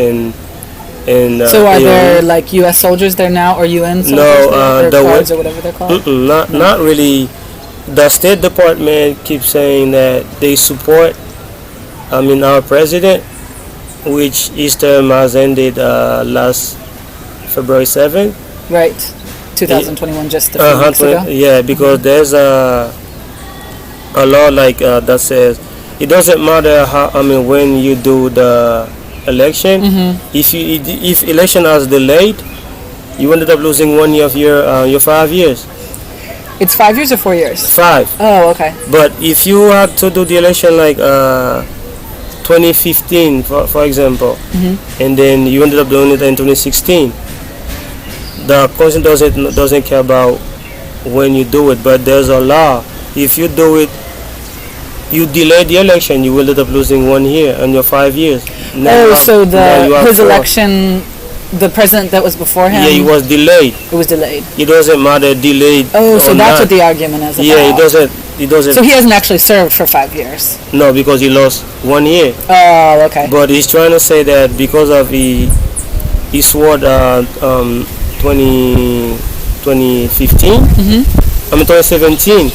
and so are there like U.S. soldiers there now, or UN soldiers no, there, or guards, or whatever they're called? not really. The State Department keeps saying that they support, our president, which his term has ended last February 7th. Right, 2021, just a few weeks ago. Yeah, because there's a law like that says it doesn't matter when you do the election. If election is delayed, you ended up losing 1 year of your 5 years. It's 5 years or 4 years? 5. Oh, okay. But if you had to do the election like 2015, for example, and then you ended up doing it in 2016, the Constitution doesn't care about when you do it, but there's a law. If you do it, you delay the election, you will end up losing 1 year and your 5 years. Now so his election, the president that was before him. Yeah, it was delayed. It was delayed. It doesn't matter delayed. Oh, so that's not. What the argument is about. Yeah, it doesn't. So he hasn't actually served for 5 years. No, because he lost 1 year. Oh, okay. But he's trying to say that because of he swore 2015. 2017.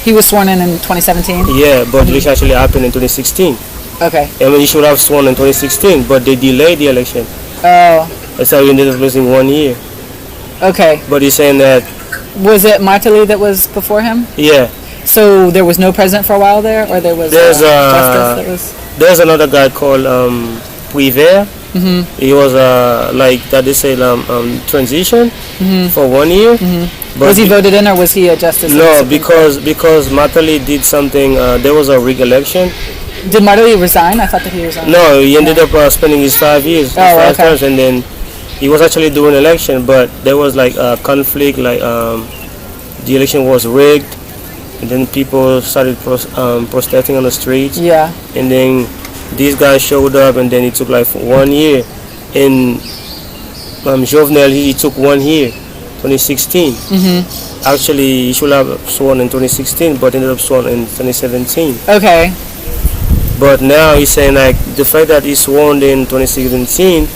He was sworn in 2017. Yeah, but the election actually happened in 2016. Okay. I mean, he should have sworn in 2016, but they delayed the election. Oh. That's how he ended up losing 1 year. Okay. But he's saying that. Was it Martelly that was before him? Yeah. So there was no president for a while there, or there was justice that was. There's another guy called Puiver. He was like that they say transition for 1 year. Was he voted in, or was he a justice? No, because Martelly did something. There was a rigged election. Did Martelly resign? I thought that he resigned. No, he ended up spending his 5 years, five terms, and then he was actually doing election, but there was like a conflict, like the election was rigged, and then people started protesting on the streets. Yeah. And then these guys showed up, and then it took like 1 year. And Jovenel, he took 1 year, 2016. Actually, he should have sworn in 2016, but ended up sworn in 2017. Okay. But now he's saying like the fact that he sworn in 2017,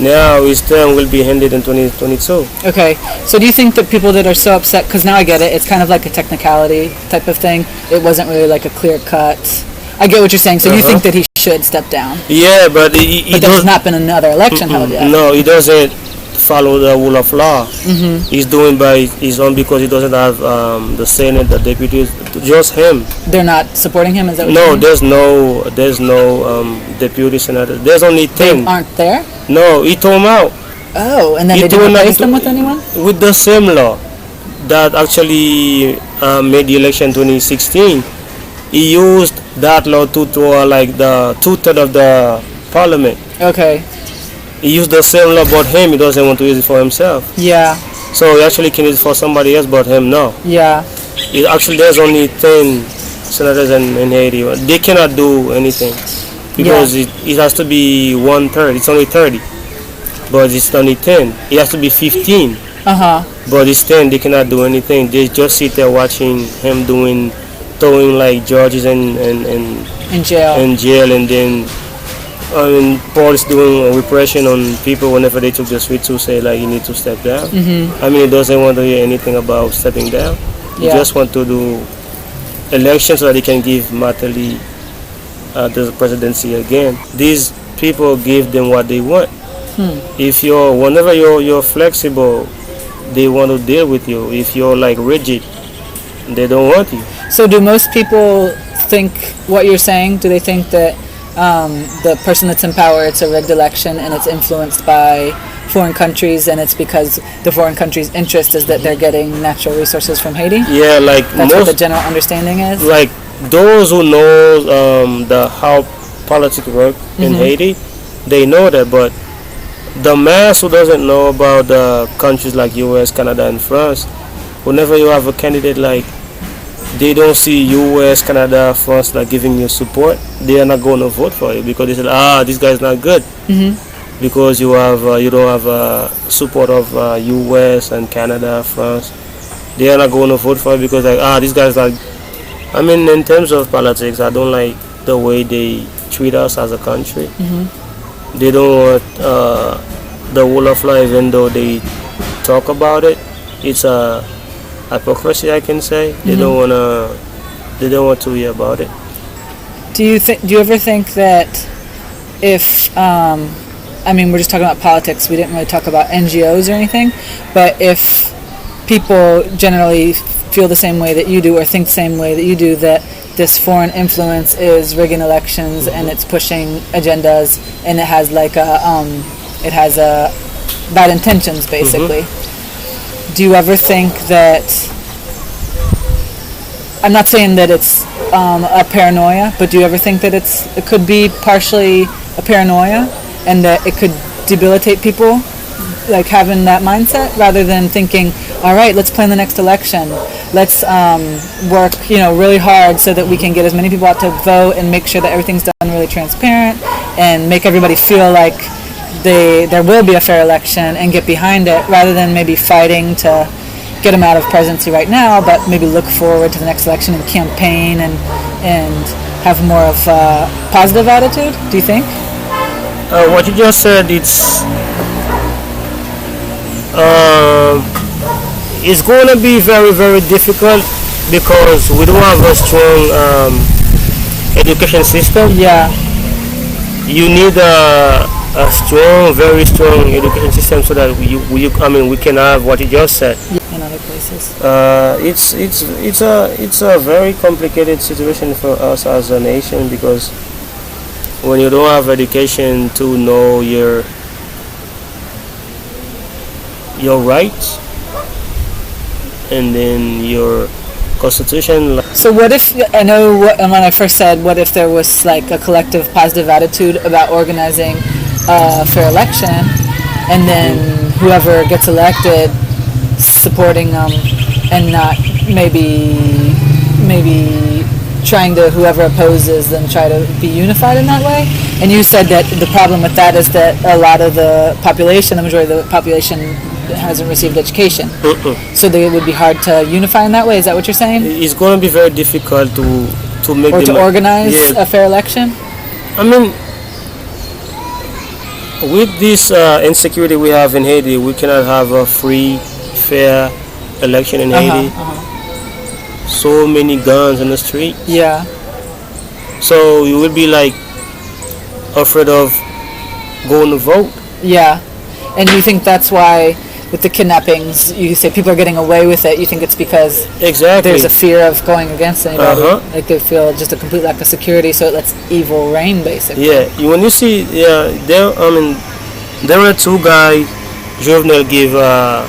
now his term will be ended in 2022. Okay. So do you think that people that are so upset, because now I get it, it's kind of like a technicality type of thing. It wasn't really like a clear cut. I get what you're saying. So you think that he should step down? Yeah, but there's not been another election held yet. No, he doesn't follow the rule of law. He's doing by his own because he doesn't have the Senate, the deputies, just him. They're not supporting him? Is that what No, you're saying? there's no deputy senator. There's only 10. They aren't there? No, he threw him out. Oh, and then they didn't replace them with anyone? With the same law that actually made the election 2016. He used that law to throw like the 2/3 of the parliament. Okay. He used the same law, but he doesn't want to use it for himself. Yeah. So he actually can use it for somebody else, but him no. Yeah. There's only 10 senators in Haiti. They cannot do anything because it has to be 1/3. It's only 30, but it's only 10. It has to be 15. But it's 10. They cannot do anything. They just sit there watching him throwing like judges in jail. And then police doing repression on people whenever they took the street to say like you need to step down. I mean, he doesn't want to hear anything about stepping down. He just want to do elections so that he can give Martelly the presidency again. These people give them what they want. Whenever you're flexible, they want to deal with you. If you're like rigid, they don't want you. So do most people think what you're saying? Do they think that the person that's in power, it's a rigged election and it's influenced by foreign countries, and it's because the foreign countries' interest is that they're getting natural resources from Haiti? Yeah, like that's what the general understanding is? Like those who know how politics work in Haiti, they know that, but the mass who doesn't know about the countries like US, Canada, and France, whenever you have a candidate like they don't see US, Canada, France like giving you support, they are not going to vote for you because they say, this guy's not good. Because you don't have support of US and Canada, France. They are not going to vote for you because like this guy's like. I mean, in terms of politics, I don't like the way they treat us as a country. They don't want the rule of law, even though they talk about it. It's a hypocrisy, I can say. They don't wanna. They don't want to hear about it. Do you ever think that if I mean, we're just talking about politics. We didn't really talk about NGOs or anything, but if people generally feel the same way that you do or think the same way that you do, that this foreign influence is rigging elections and it's pushing agendas and it has like it has bad intentions basically. Do you ever think that, I'm not saying that it's a paranoia, but do you ever think that it could be partially a paranoia and that it could debilitate people, like having that mindset rather than thinking, all right, let's plan the next election, let's work really hard so that we can get as many people out to vote and make sure that everything's done really transparent and make everybody feel like there will be a fair election and get behind it, rather than maybe fighting to get them out of presidency right now, but maybe look forward to the next election and campaign and have more of a positive attitude? Do you think? What you just said, it's going to be very, very difficult because we don't have a strong education system. Yeah. You need a strong, very strong education system so that we can have what you just said. In other places. It's a very complicated situation for us as a nation, because when you don't have education to know your rights and then your constitution. So what if, I know when I first said, what if there was like a collective positive attitude about organizing a fair election, and then whoever gets elected supporting them and not maybe trying to, whoever opposes them, try to be unified in that way? And you said that the problem with that is that a lot of the population, the majority of the population hasn't received education. So it would be hard to unify in that way. Is that what you're saying? It's going to be very difficult to make or to organize a fair election? I mean, with this insecurity we have in Haiti, we cannot have a free, fair election in Haiti. So many guns in the street. Yeah. So you would be like afraid of going to vote. Yeah. And you think that's why with the kidnappings, you say people are getting away with it, you think it's because there's a fear of going against anybody? Like they feel just a complete lack of security, so it lets evil reign, basically. Yeah, when you see, there were two guys Jovenel gave a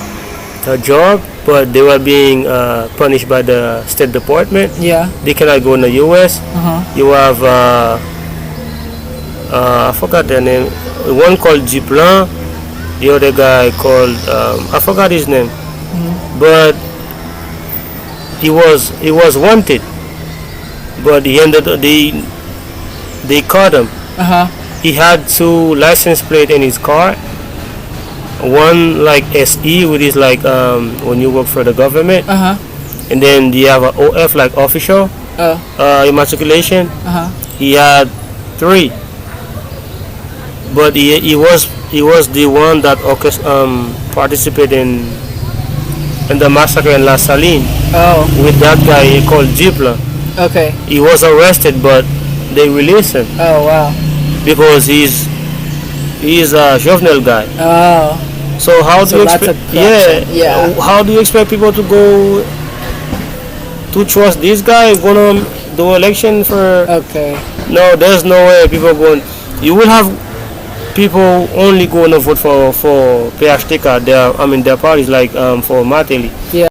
job, but they were being punished by the State Department. Yeah. They cannot go in the U.S. You have, I forgot their name, one called Duplan, the other guy called, I forgot his name, but he was wanted, but they caught him. He had two license plates in his car. One like SE, which is like when you work for the government, and then you have an OF, like official immatriculation. He had three, but he was the one that participated in the massacre in La Saline. With that guy called Duplan. Okay. He was arrested, but they released him. Oh wow. Because he's a Jovenel guy. Oh. So how do you expect? How do you expect people to go to trust this guy gonna do election for? Okay. No, there's no way people going. You will have people only going to vote for PHTK. Their parties like for Mateli. Yeah.